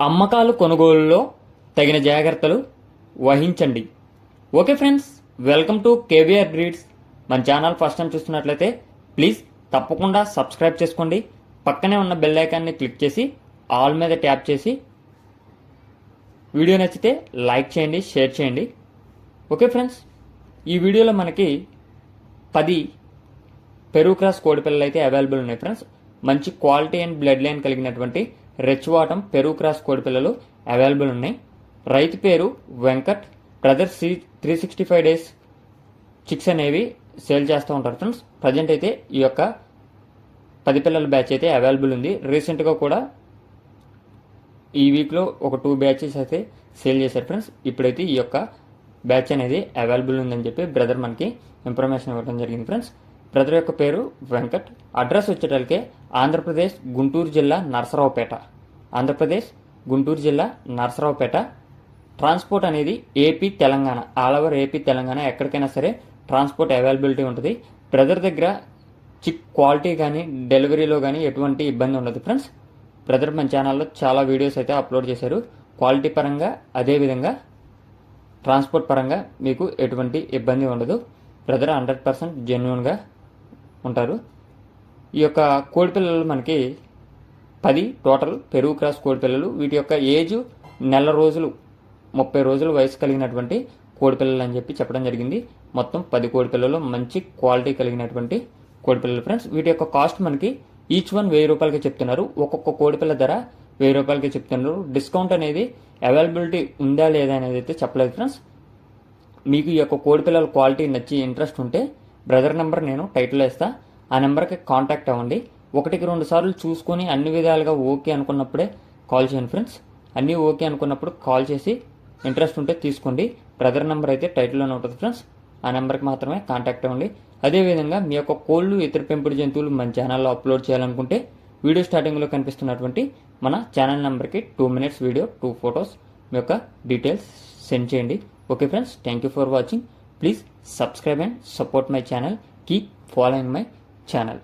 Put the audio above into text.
అమ్మకాలు కొనుగోలులో తగిన జాగ్రత్తలు వహించండి. Okay friends, welcome to KVR breeds. మన ఛానల్ ఫస్ట్ టైం చూస్తున్నట్లయితే ప్లీజ్ తప్పకుండా సబ్స్క్రైబ్ చేసుకోండి. పక్కనే ఉన్న బెల్ ఐకాన్ని క్లిక్ చేసి ఆల్ మీద ట్యాప్ చేసి వీడియో నచ్చితే లైక్ చేయండి, షేర్ చేయండి. ఓకే ఫ్రెండ్స్, ఈ వీడియోలో మనకి 10 పెరుగు క్రాస్ కోడి పిల్లలు అయితే అవైలబుల్ ఉన్నాయి ఫ్రెండ్స్. మంచి క్వాలిటీ అండ్ బ్లడ్ లైన్ కలిగినటువంటి రెచ్ వాటం పెరుగు క్రాస్ కోడి పిల్లలు అవైలబుల్ ఉన్నాయి. రైతు పేరు వెంకట్. బ్రదర్ 365 డేస్ చిక్స్ అనేవి సేల్ చేస్తూ ఉంటారు ఫ్రెండ్స్. ప్రజెంట్ అయితే ఈ యొక్క 10 పిల్లల బ్యాచ్ అయితే అవైలబుల్ ఉంది. రీసెంట్గా కూడా ఈ వీక్లో ఒక 2 బ్యాచెస్ అయితే సేల్ చేశారు ఫ్రెండ్స్. ఇప్పుడైతే ఈ యొక్క బ్యాచ్ అనేది అవైలబుల్ ఉందని చెప్పి బ్రదర్ మనకి ఇన్ఫర్మేషన్ ఇవ్వడం జరిగింది ఫ్రెండ్స్. బ్రదర్ యొక్క పేరు వెంకట్. అడ్రస్ వచ్చేటల్కే ఆంధ్రప్రదేశ్ గుంటూరు జిల్లా నరసరావుపేట. ఆంధ్రప్రదేశ్ గుంటూరు జిల్లా నరసరావుపేట. ట్రాన్స్పోర్ట్ అనేది AP Telangana, all over AP Telangana ఎక్కడికైనా సరే ట్రాన్స్పోర్ట్ అవైలబిలిటీ ఉంటుంది. బ్రదర్ దగ్గర చిక్ క్వాలిటీ కానీ డెలివరీలో కానీ ఎటువంటి ఇబ్బంది ఉండదు ఫ్రెండ్స్. బ్రదర్ మన ఛానల్లో చాలా వీడియోస్ అయితే అప్లోడ్ చేశారు. క్వాలిటీ పరంగా అదేవిధంగా ట్రాన్స్పోర్ట్ పరంగా మీకు ఎటువంటి ఇబ్బంది ఉండదు. బ్రదర్ 100% జెన్యున్గా ఉంటారు. ఈ యొక్క కోడి పిల్లలు మనకి 10 టోటల్ పెరుగు క్రాస్ కోడి పిల్లలు. వీటి యొక్క ఏజ్ నెల రోజులు 30 రోజులు వయసు కలిగినటువంటి కోడి పిల్లలు అని చెప్పి చెప్పడం జరిగింది. మొత్తం 10 కోడి పిల్లలు మంచి క్వాలిటీ కలిగినటువంటి కోడి పిల్లలు ఫ్రెండ్స్. వీటి యొక్క కాస్ట్ మనకి ఈచ్ వన్ 1000 రూపాయలకి చెప్తున్నారు. ఒక్కొక్క కోడి పిల్ల ధర 1000 రూపాయలకి చెప్తున్నారు. డిస్కౌంట్ అనేది అవైలబిలిటీ ఉందా లేదా అనేది అయితే చెప్పలేదు ఫ్రెండ్స్. మీకు ఈ యొక్క కోడి పిల్లల క్వాలిటీ నచ్చి ఇంట్రెస్ట్ ఉంటే బ్రదర్ నెంబర్ నేను టైటిల్లో ఇస్తా. ఆ నెంబర్కి కాంటాక్ట్ అవ్వండి. 1-2 సార్లు చూసుకొని అన్ని విధాలుగా ఓకే అనుకున్నప్పుడే కాల్ చేయండి ఫ్రెండ్స్. అన్నీ ఓకే అనుకున్నప్పుడు కాల్ చేసి ఇంట్రెస్ట్ ఉంటే తీసుకోండి. బ్రదర్ నెంబర్ అయితే టైటిల్లోనే ఉంటుంది ఫ్రెండ్స్. ఆ నెంబర్కి మాత్రమే కాంటాక్ట్ అవ్వండి. అదేవిధంగా మీ యొక్క కోళ్ళు ఇతర పెంపుడు జంతువులు మన ఛానల్లో అప్లోడ్ చేయాలనుకుంటే వీడియో స్టార్టింగ్లో కనిపిస్తున్నటువంటి మన ఛానల్ నెంబర్కి 2 minutes వీడియో 2 photos మీ యొక్క డీటెయిల్స్ సెండ్ చేయండి. Okay friends, thank you for watching. Please subscribe and support my channel. Keep following my channel.